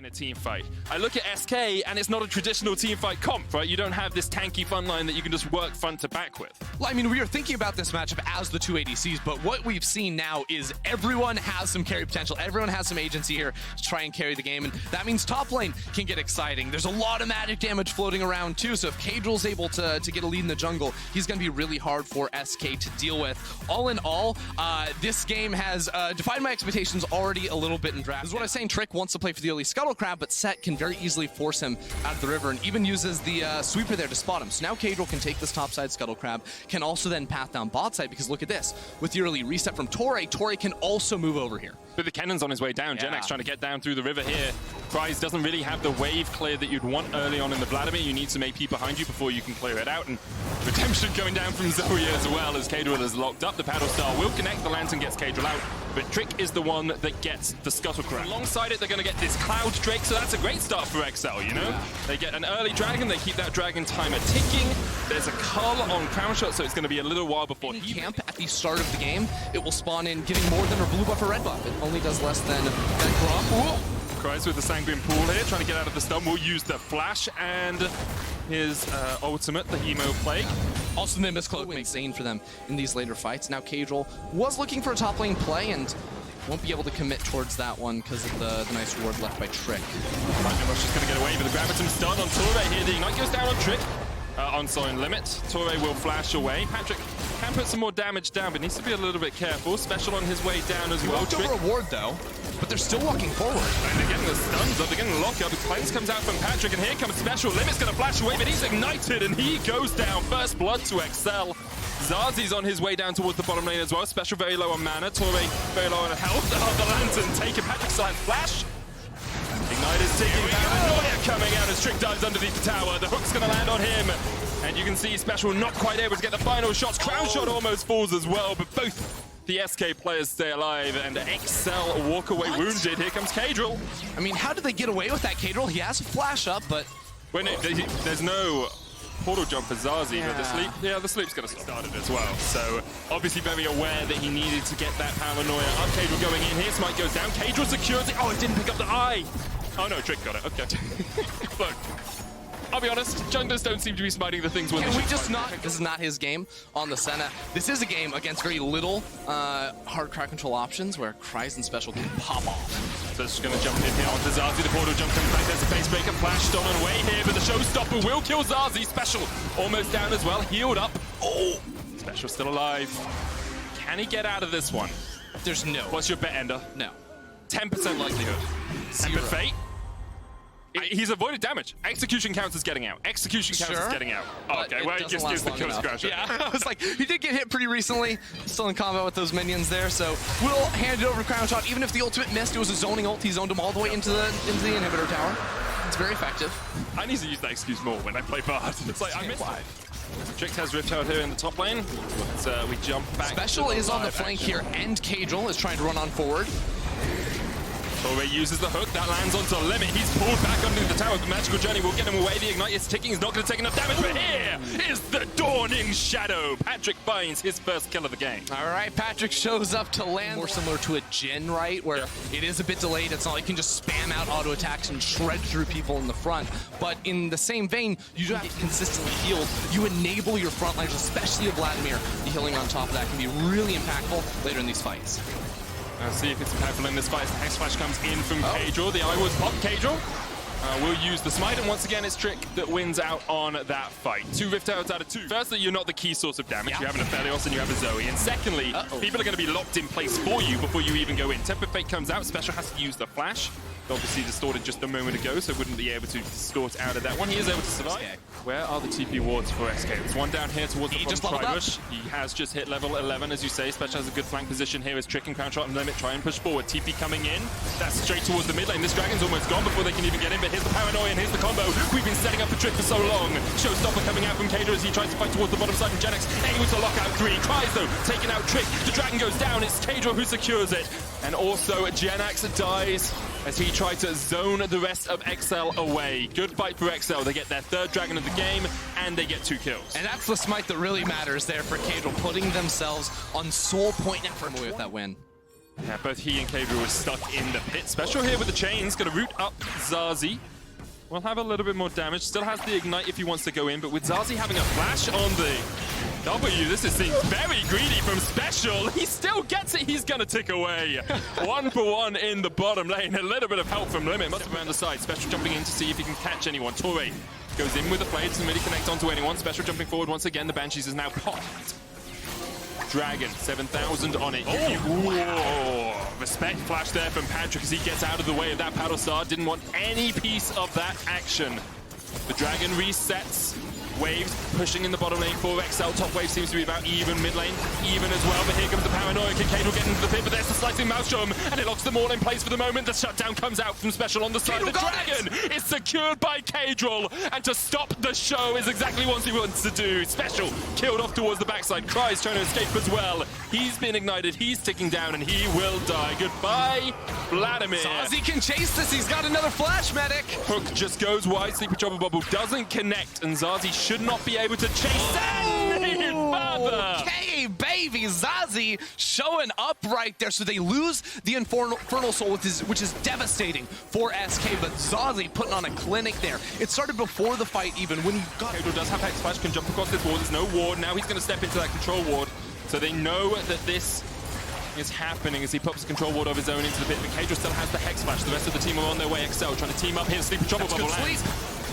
in a team fight. I look at SK and it's not a traditional team fight comp, right? You don't have this tanky fun line that you can just work front to back with. Well, I mean, we are thinking about this matchup as the two ADCs, but what we've seen now is everyone has some carry potential. Everyone has some agency here to try and carry the game, and that means top lane can get exciting. There's a lot of magic damage floating around too, so if Caedrel's able to get a lead in the jungle, he's going to be really hard for SK to deal with. All in all, this game has defied my expectations already a little bit in draft. This is what I was saying. Trick wants to play for the early Scuttle Crab, but Sett can very easily force him out of the river and even uses the sweeper there to spot him. So now Caedrel can take this topside Scuttle Crab, can also then path down bot side, because look at this. With the early reset from Torre can also move over here. But the Kennen's on his way down. Jenax trying to get down through the river here. Kryze doesn't really have the wave clear that you'd want early on in the Vladimir. You need some AP behind you before you can clear it out. And redemption going down from Zoe as well, as Caedrel is locked up. The paddle star will connect. The lantern gets Caedrel out. But Trick is the one that gets the Scuttle Crab. Alongside it, they're going to get this Cloud Drake, so that's a great start for XL, you know? Yeah. They get an early dragon, they keep that dragon timer ticking. There's a cull on Crownshot, so it's going to be a little while before he camp at the start of the game. It will spawn in getting more than a blue buff or red buff. It only does less than that Gromp. Kryze with the Sanguine Pool here, trying to get out of the stun. Will use the flash and his ultimate, the Emo Plague. Also, the Nimbus Cloak insane for them in these later fights. Now Caedrel was looking for a top lane play and won't be able to commit towards that one because of the nice ward left by Trick. Vladimir just going to get away, but the Gravitum stun on Torre here. The Ignite goes down on Trick. On Soin Limit. Torre will flash away. Patrik can put some more damage down, but needs to be a little bit careful. Special on his way down as well. Trick a reward though, but they're still walking forward. And they're getting the stuns up, they're getting the lockup. The cleanse comes out from Patrik, and here comes Special. Limit's going to flash away, but he's ignited, and he goes down. First blood to XL. ZaZee's on his way down towards the bottom lane as well. Special very low on mana. Torre very low on health. The lantern taken. Patrik side flash. Ignite is ticking. Paranoia coming out as Trick dives underneath the tower. The hook's going to land on him. And you can see Special not quite able to get the final shots. Crownshot almost falls as well, but both the SK players stay alive, and XL walk away wounded. Here comes Caedrel. I mean, how did they get away with that, Caedrel? He has a flash up, but... Wait, no, there's no portal jump for ZaZee, but the sleep's going to start it as well. So, obviously very aware that he needed to get that paranoia up. Caedrel going in here, Smite goes down. Caedrel secures it. Oh, it didn't pick up the eye. Oh no, Trick got it. Okay. Look. I'll be honest, junglers don't seem to be smiting the things when Can we just not? This is not his game on the Senna. This is a game against very little hard crowd control options where Kryze and Special can pop off. So it's just going to jump in here onto ZaZee. The portal jump comes back. There's a face breaker. Flash stolen away here, but the showstopper will kill ZaZee. Special almost down as well. Healed up. Oh, Special still alive. Can he get out of this one? There's no. What's your bet, Ender? No. 10% likelihood. Zero. And Fate? He's avoided damage. Execution counts as getting out. Execution counts as getting out. Oh, okay, well, he just gives the kill scratch. Yeah, I was like, he did get hit pretty recently. Still in combat with those minions there, so we'll hand it over to Crownshot. Even if the ultimate missed, it was a zoning ult. He zoned him all the way into the inhibitor tower. It's very effective. I need to use that excuse more when I play Bard. It's like, I missed it. Trick has Rift out here in the top lane. So we jump back. Special is on the flank here, and Caedrel is trying to run on forward. Torre uses the hook, that lands onto Limit. He's pulled back underneath the tower. The magical journey will get him away. The Ignite is ticking. He's not going to take enough damage, but here is the Dawning Shadow. Patrik finds his first kill of the game. All right, Patrik shows up to land. More similar to a Gen, right, where it is a bit delayed. It's not like you can just spam out auto attacks and shred through people in the front. But in the same vein, you do have to get consistently healed. You enable your frontliners, especially a Vladimir. The healing on top of that can be really impactful later in these fights. Let's see if it's impactful in this fight. X-Flash comes in from Caedrel. The eye was popped. Caedrel will use the smite, and once again, it's Trick that wins out on that fight. 2 Rift Towers out of 2. Firstly, you're not the key source of damage. You have an Aphelios and you have a Zoe. And secondly, people are going to be locked in place for you before you even go in. Temper Fate comes out. Special has to use the flash. Obviously distorted just a moment ago, so wouldn't be able to distort out of that one. He is able to survive. Where are the TP wards for SK? There's one down here towards the front bush. He has just hit level 11, as you say. Special has a good flank position here as Trick and Crownshot and Limit try and push forward. TP coming in. That's straight towards the mid lane. This dragon's almost gone before they can even get in, but here's the paranoia and here's the combo. We've been setting up for Trick for so long. Showstopper coming out from Caedrel as he tries to fight towards the bottom side from Jenax. Able to lock out 3. Kryze though, taking out Trick. The dragon goes down. It's Caedrel who secures it. And also Jenax dies as he tried to zone the rest of XL away. Good fight for XL. They get their 3rd dragon of the game, and they get 2 kills. And that's the smite that really matters there for Caedrel, putting themselves on sole point now for with that win. Yeah, both he and Caedrel were stuck in the pit. Special here with the chains, gonna root up ZaZee. Will have a little bit more damage. Still has the ignite if he wants to go in, but with ZaZee having a flash on the W, this is very greedy from Special. He still gets it. He's gonna tick away. 1 for 1 in the bottom lane. A little bit of help from Limit. Must have around the side. Special jumping in to see if he can catch anyone. Torre goes in with the play. Doesn't really connect onto anyone. Special jumping forward once again. The Banshees is now popped. Dragon, 7,000 on it. Oh, wow. Respect flash there from Patrik as he gets out of the way of that paddle star. Didn't want any piece of that action. The Dragon resets. Waves pushing in the bottom lane for XL. Top wave seems to be about even. Mid lane even as well. But here comes the paranoia. Can Caedrel get into the pit? But there's the slicing Maelstrom, and it locks them all in place for the moment. The shutdown comes out from Special on the side. The Dragon is secured by Caedrel, and to stop the show is exactly what he wants to do. Special killed off towards the backside. Kryze trying to escape as well. He's been ignited. He's ticking down, and he will die. Goodbye, Vladimir. ZaZee can chase this. He's got another flash medic. Hook just goes wide. Sleepy Trouble Bubble doesn't connect, and ZaZee should not be able to chase any further. Okay, baby, ZaZee showing up right there. So they lose the Infernal Soul, which is devastating for SK, but ZaZee putting on a clinic there. It started before the fight even when he got... Caedrel does have Hex Flash, can jump across this ward. There's no ward. Now he's going to step into that control ward. So they know that this is happening as he pops a control ward of his own into the pit. But Caedrel still has the Hex Flash. The rest of the team are on their way. XL trying to team up here. Sleepy Trouble Bubble lands.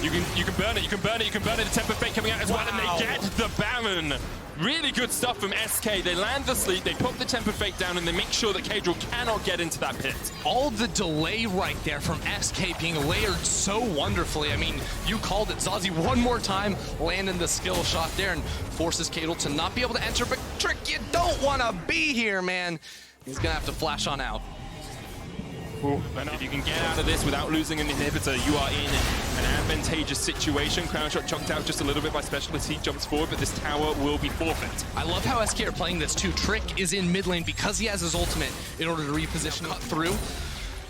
You can burn it, you can burn it, you can burn it. The Temper Fate coming out as well, and they get the Baron. Really good stuff from SK. They land the sleep, they put the Temper Fate down, and they make sure that Caedrel cannot get into that pit. All the delay right there from SK being layered so wonderfully. I mean, you called it. ZaZee one more time, landing the skill shot there and forces Caedrel to not be able to enter. But Trick, you don't want to be here, man. He's going to have to flash on out. If you can get out of this without losing an inhibitor, you are in an advantageous situation. Crownshot chunked out just a little bit by Specialist. He jumps forward, but this tower will be forfeit. I love how SK are playing this too. Trick is in mid lane because he has his ultimate in order to reposition, cut through.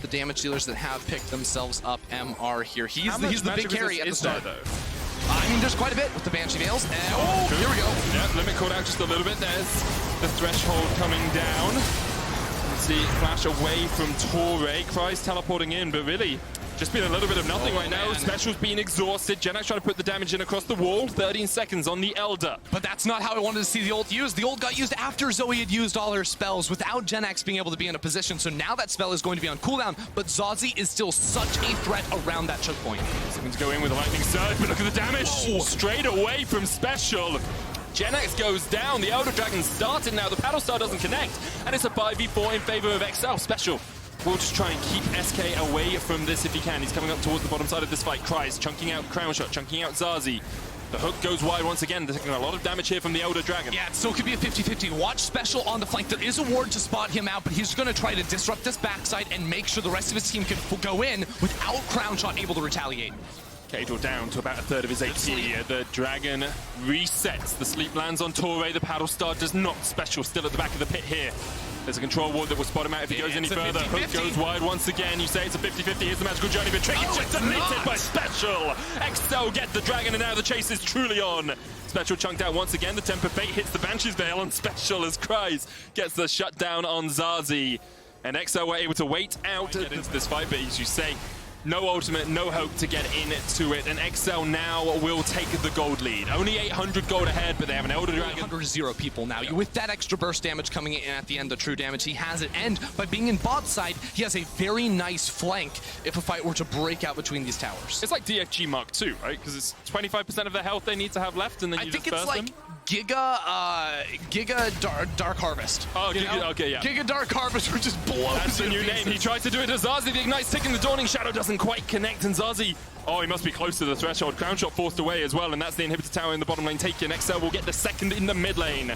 The damage dealers that have picked themselves up MR here. He's the big carry at the start. I mean, there's quite a bit with the Banshee Veils. Oh, here we go. Yeah, Limit caught out just a little bit. There's the threshold coming down. See, flash away from Torre. Kryze teleporting in, but really just been a little bit of nothing right now. Special's being exhausted. Jenax trying to put the damage in across the wall. 13 seconds on the Elder. But that's not how I wanted to see the ult used. The ult got used after Zoe had used all her spells without Jenax being able to be in a position. So now that spell is going to be on cooldown, but ZaZee is still such a threat around that choke point. Someone's going in with a lightning surge, but look at the damage. Straight away from Special. Jenax goes down. The Elder Dragon started now. The Paddle Star doesn't connect. And it's a 5v4 in favor of XL. Special will just try and keep SK away from this if he can. He's coming up towards the bottom side of this fight. Kryze chunking out Crownshot, chunking out ZaZee. The hook goes wide once again. They're taking a lot of damage here from the Elder Dragon. Yeah, it still could be a 50-50. Watch Special on the flank. There is a ward to spot him out, but he's going to try to disrupt this backside and make sure the rest of his team can go in without Crownshot able to retaliate. Caedrel down to about a third of his HP. The Dragon resets. The sleep lands on Torre. The Paddle Star does not. Special still at the back of the pit here. There's a control ward that will spot him out if he goes any further. Hook goes wide once again. You say it's a 50-50. Here's the magical journey, but Trick is just deleted by Special. XL get the Dragon, and now the chase is truly on. Special chunked out once again. The Temper Fate hits the Banshee's Veil on Special as Kryze gets the shutdown on ZaZee. And XL were able to wait out into this fight, but as you say, no ultimate, no hope to get into it, and XL now will take the gold lead. Only 800 gold ahead, but they have an Elder Dragon. 100-0 people now. Yeah. With that extra burst damage coming in at the end, the true damage, he has it. And by being in bot side, he has a very nice flank if a fight were to break out between these towers. It's like DFG Mark II, right? Because it's 25% of their health they need to have left, and then you just burst them. I think it's like Giga Dark Harvest. Oh, okay, yeah. Giga Dark Harvest, which just blows. That's the new name. He tried to do it to ZaZee. The Ignite's ticking. The Dawning Shadow doesn't quite connect, and ZaZee, oh, he must be close to the threshold. Crownshot forced away as well, and that's the inhibitor tower in the bottom lane taken. XL will get the second in the mid lane.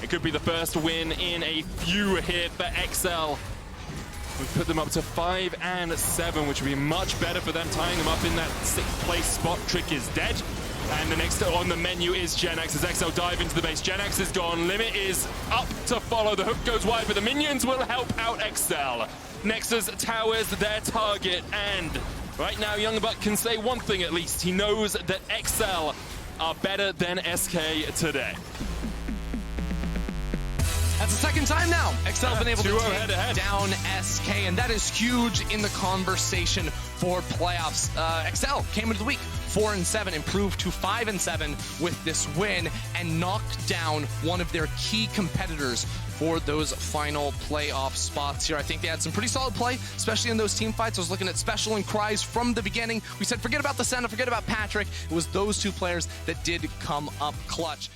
It could be the first win in a few here for XL. We've put them up to 5 and 7, which would be much better for them, tying them up in that 6th place spot. Trick is dead. And the next on the menu is Jenax as XL dive into the base. Jenax is gone. Limit is up to follow. The hook goes wide, but the minions will help out XL. Nexus towers their target, and right now Young Buck can say one thing at least. He knows that XL are better than SK today. That's the second time now XL have been able to 2-0 take head-to-head. down SK, and that is huge in the conversation for playoffs. XL came into the week 4-7, improved to 5-7 with this win, and knocked down one of their key competitors for those final playoff spots here. I think they had some pretty solid play, especially in those team fights. I was looking at Special and Kryze from the beginning. We said, forget about the Senna, forget about Patrik. It was those two players that did come up clutch.